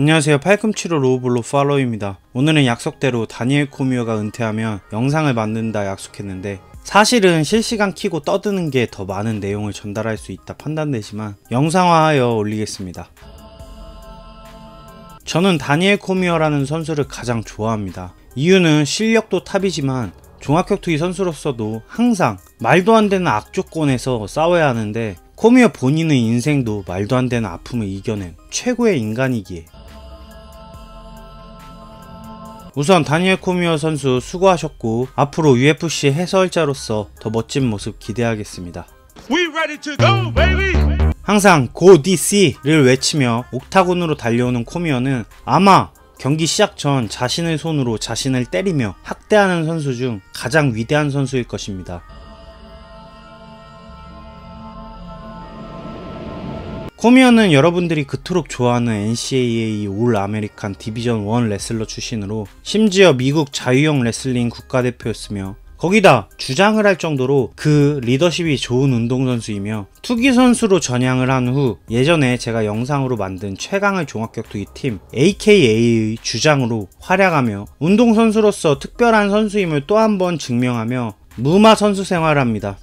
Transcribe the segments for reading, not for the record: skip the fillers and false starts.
안녕하세요. 팔꿈치로 로우블로 팔로우입니다. 오늘은 약속대로 다니엘 코미어가 은퇴하면 영상을 만든다 약속했는데 사실은 실시간 키고 떠드는 게 더 많은 내용을 전달할 수 있다 판단되지만 영상화하여 올리겠습니다. 저는 다니엘 코미어라는 선수를 가장 좋아합니다. 이유는 실력도 탑이지만 종합격투기 선수로서도 항상 말도 안 되는 악조건에서 싸워야 하는데 코미어 본인의 인생도 말도 안 되는 아픔을 이겨낸 최고의 인간이기에 우선 다니엘 코미어 선수 수고하셨고 앞으로 UFC 해설자로서 더 멋진 모습 기대하겠습니다. 항상 Go DC를 외치며 옥타곤으로 달려오는 코미어는 아마 경기 시작 전 자신의 손으로 자신을 때리며 학대하는 선수 중 가장 위대한 선수일 것입니다. 코미어는 여러분들이 그토록 좋아하는 NCAA 올 아메리칸 디비전 1 레슬러 출신으로 심지어 미국 자유형 레슬링 국가대표였으며 거기다 주장을 할 정도로 그 리더십이 좋은 운동선수이며 투기선수로 전향을 한 후 예전에 제가 영상으로 만든 최강의 종합격투기 팀 AKA의 주장으로 활약하며 운동선수로서 특별한 선수임을 또 한 번 증명하며 무마 선수 생활을 합니다.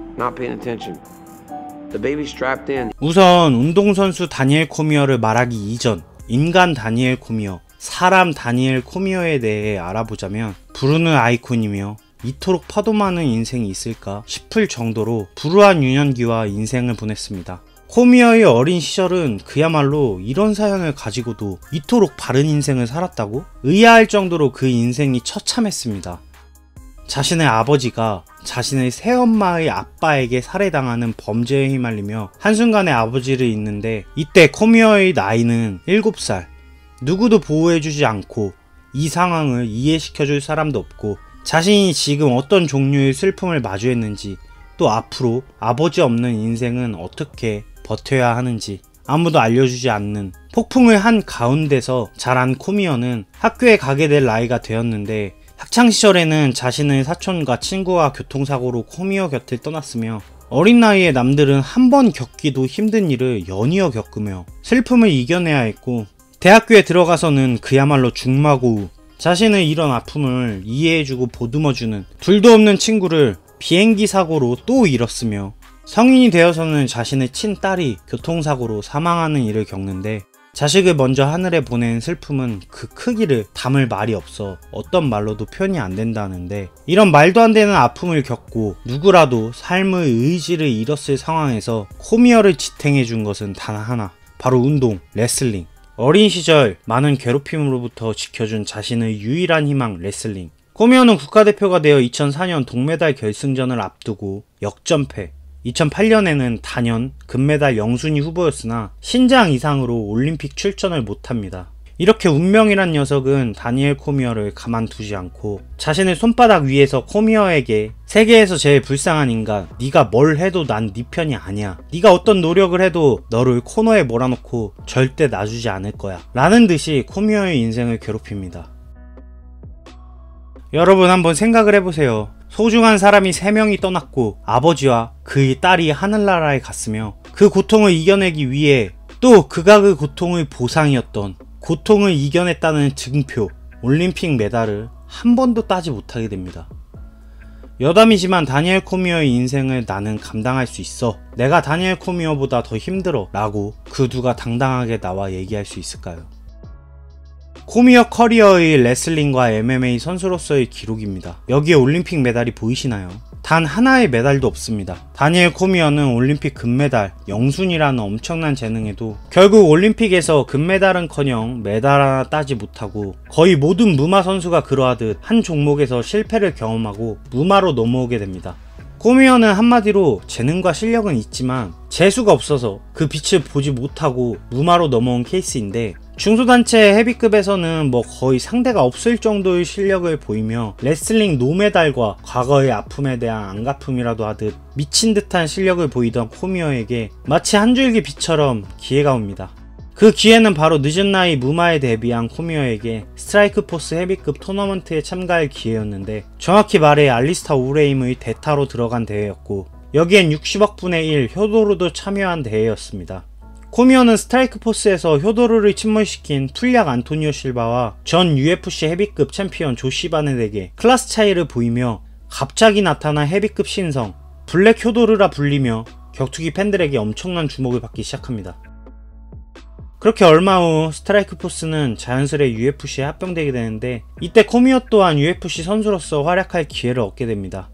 우선 운동선수 다니엘 코미어를 말하기 이전 인간 다니엘 코미어, 사람 다니엘 코미어에 대해 알아보자면 부르는 아이콘이며 이토록 파도 많은 인생이 있을까 싶을 정도로 불우한 유년기와 인생을 보냈습니다. 코미어의 어린 시절은 그야말로 이런 사연을 가지고도 이토록 바른 인생을 살았다고? 의아할 정도로 그 인생이 처참했습니다. 자신의 아버지가 자신의 새엄마의 아빠에게 살해당하는 범죄에 휘말리며 한순간에 아버지를 잊는데 이때 코미어의 나이는 7살. 누구도 보호해주지 않고 이 상황을 이해시켜줄 사람도 없고 자신이 지금 어떤 종류의 슬픔을 마주했는지 또 앞으로 아버지 없는 인생은 어떻게 버텨야 하는지 아무도 알려주지 않는 폭풍의 한 가운데서 자란 코미어는 학교에 가게 될 나이가 되었는데 학창시절에는 자신의 사촌과 친구가 교통사고로 코미어 곁을 떠났으며 어린 나이에 남들은 한 번 겪기도 힘든 일을 연이어 겪으며 슬픔을 이겨내야 했고 대학교에 들어가서는 그야말로 중마고우 자신의 이런 아픔을 이해해주고 보듬어주는 둘도 없는 친구를 비행기 사고로 또 잃었으며 성인이 되어서는 자신의 친딸이 교통사고로 사망하는 일을 겪는데 자식을 먼저 하늘에 보낸 슬픔은 그 크기를 담을 말이 없어 어떤 말로도 표현이 안 된다는데 이런 말도 안 되는 아픔을 겪고 누구라도 삶의 의지를 잃었을 상황에서 코미어를 지탱해 준 것은 단 하나, 바로 운동, 레슬링. 어린 시절 많은 괴롭힘으로부터 지켜준 자신의 유일한 희망 레슬링. 코미어는 국가대표가 되어 2004년 동메달 결승전을 앞두고 역전패. 2008년에는 단연 금메달 영순위 후보였으나 신장 이상으로 올림픽 출전을 못합니다. 이렇게 운명이란 녀석은 다니엘 코미어를 가만두지 않고 자신의 손바닥 위에서 코미어에게 세계에서 제일 불쌍한 인간, 네가 뭘 해도 난 네 편이 아니야. 네가 어떤 노력을 해도 너를 코너에 몰아놓고 절대 놔주지 않을 거야. 라는 듯이 코미어의 인생을 괴롭힙니다. 여러분 한번 생각을 해보세요. 소중한 사람이 3명이 떠났고 아버지와 그의 딸이 하늘나라에 갔으며 그 고통을 이겨내기 위해 또 그가 그 고통의 보상이었던 고통을 이겨냈다는 증표, 올림픽 메달을 한 번도 따지 못하게 됩니다. 여담이지만 다니엘 코미어의 인생을 나는 감당할 수 있어. 내가 다니엘 코미어보다 더 힘들어 라고 그 누가 당당하게 나와 얘기할 수 있을까요? 코미어 커리어의 레슬링과 MMA 선수로서의 기록입니다. 여기에 올림픽 메달이 보이시나요? 단 하나의 메달도 없습니다. 다니엘 코미어는 올림픽 금메달, 영순이라는 엄청난 재능에도 결국 올림픽에서 금메달은커녕 메달 하나 따지 못하고 거의 모든 무마 선수가 그러하듯 한 종목에서 실패를 경험하고 무마로 넘어오게 됩니다. 코미어는 한마디로 재능과 실력은 있지만 재수가 없어서 그 빛을 보지 못하고 무마로 넘어온 케이스인데 중소단체 헤비급에서는 거의 상대가 없을 정도의 실력을 보이며 레슬링 노메달과 과거의 아픔에 대한 안갚음이라도 하듯 미친듯한 실력을 보이던 코미어에게 마치 한 줄기 빛처럼 기회가 옵니다. 그 기회는 바로 늦은 나이 무마에 데뷔한 코미어에게 스트라이크포스 헤비급 토너먼트에 참가할 기회였는데 정확히 말해 알리스타 오브레임의 대타로 들어간 대회였고 여기엔 60억 분의 1 효도로도 참여한 대회였습니다. 코미어는 스트라이크 포스에서 효도르를 침몰시킨 풀약 안토니오 실바와 전 UFC 헤비급 챔피언 조시 바넷에게 클래스 차이를 보이며 갑자기 나타난 헤비급 신성 블랙 효도르라 불리며 격투기 팬들에게 엄청난 주목을 받기 시작합니다. 그렇게 얼마 후 스트라이크 포스는 자연스레 UFC에 합병되게 되는데 이때 코미어 또한 UFC 선수로서 활약할 기회를 얻게 됩니다.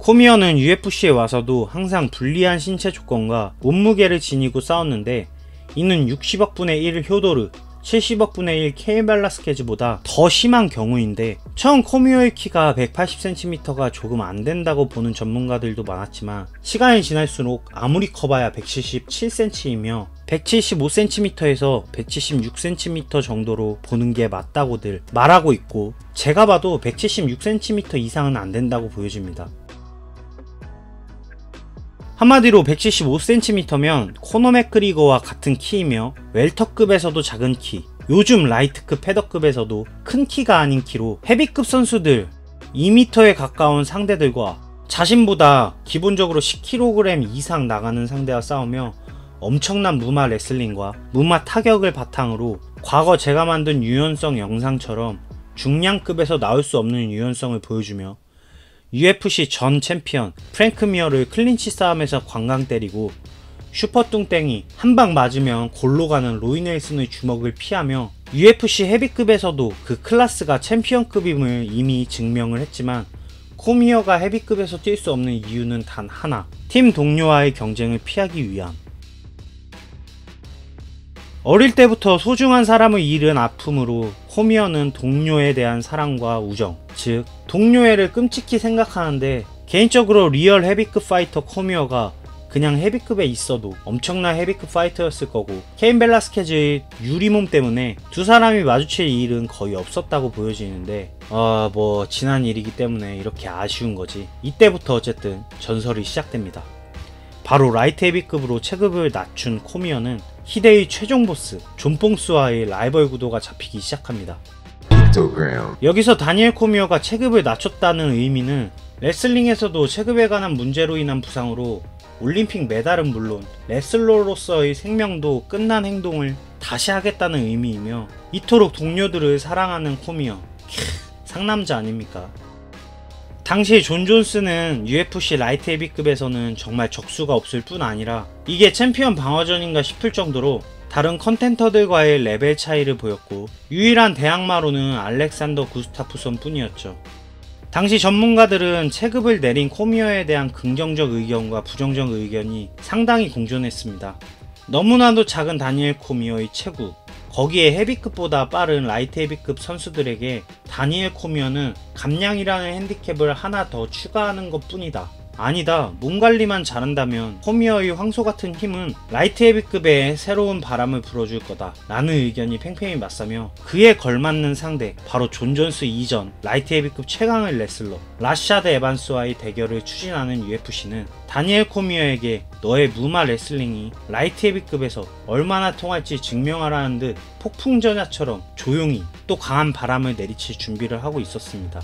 코미어는 UFC에 와서도 항상 불리한 신체 조건과 몸무게를 지니고 싸웠는데 이는 60억 분의 1 효도르, 70억 분의 1 케인 벨라스케즈보다 더 심한 경우인데 처음 코미어의 키가 180cm가 조금 안된다고 보는 전문가들도 많았지만 시간이 지날수록 아무리 커봐야 177cm이며 175cm에서 176cm 정도로 보는 게 맞다고들 말하고 있고 제가 봐도 176cm 이상은 안된다고 보여집니다. 한마디로 175cm면 코너 맥그리거와 같은 키이며 웰터급에서도 작은 키, 요즘 라이트급 패더급에서도 큰 키가 아닌 키로 헤비급 선수들 2m에 가까운 상대들과 자신보다 기본적으로 10kg 이상 나가는 상대와 싸우며 엄청난 무마 레슬링과 무마 타격을 바탕으로 과거 제가 만든 유연성 영상처럼 중량급에서 나올 수 없는 유연성을 보여주며 UFC 전 챔피언 프랭크 미어를 클린치 싸움에서 관광 때리고 슈퍼 뚱땡이 한 방 맞으면 골로 가는 로이 넬슨의 주먹을 피하며 UFC 헤비급에서도 그 클래스가 챔피언급임을 이미 증명을 했지만 코미어가 헤비급에서 뛸 수 없는 이유는 단 하나, 팀 동료와의 경쟁을 피하기 위함. 어릴 때부터 소중한 사람을 잃은 아픔으로 코미어는 동료에 대한 사랑과 우정, 즉 동료애를 끔찍히 생각하는데 개인적으로 리얼 헤비급 파이터 코미어가 그냥 헤비급에 있어도 엄청난 헤비급 파이터였을 거고 케인 벨라스케즈의 유리몸 때문에 두 사람이 마주칠 일은 거의 없었다고 보여지는데 뭐 지난 일이기 때문에 이렇게 아쉬운 거지. 이때부터 어쨌든 전설이 시작됩니다. 바로 라이트 헤비급으로 체급을 낮춘 코미어는 희대의 최종 보스 존 뽕스와의 라이벌 구도가 잡히기 시작합니다. 여기서 다니엘 코미어가 체급을 낮췄다는 의미는 레슬링에서도 체급에 관한 문제로 인한 부상으로 올림픽 메달은 물론 레슬러로서의 생명도 끝난 행동을 다시 하겠다는 의미이며 이토록 동료들을 사랑하는 코미어, 상남자 아닙니까? 당시 존 존스는 UFC 라이트 헤비급에서는 정말 적수가 없을 뿐 아니라 이게 챔피언 방어전인가 싶을 정도로 다른 컨텐터들과의 레벨 차이를 보였고 유일한 대항마로는 알렉산더 구스타프손 뿐이었죠. 당시 전문가들은 체급을 내린 코미어에 대한 긍정적 의견과 부정적 의견이 상당히 공존했습니다. 너무나도 작은 다니엘 코미어의 체구, 거기에 헤비급보다 빠른 라이트 헤비급 선수들에게 다니엘 코미어는 감량이라는 핸디캡을 하나 더 추가하는 것 뿐이다. 아니다, 몸 관리만 잘한다면 코미어의 황소 같은 힘은 라이트 헤비급에 새로운 바람을 불어줄 거다 라는 의견이 팽팽히 맞서며 그에 걸맞는 상대, 바로 존 존스 이전 라이트 헤비급 최강의 레슬러 라샤드 에반스와의 대결을 추진하는 UFC는 다니엘 코미어에게 너의 무마 레슬링이 라이트 헤비급에서 얼마나 통할지 증명하라는 듯 폭풍전야처럼 조용히 또 강한 바람을 내리칠 준비를 하고 있었습니다.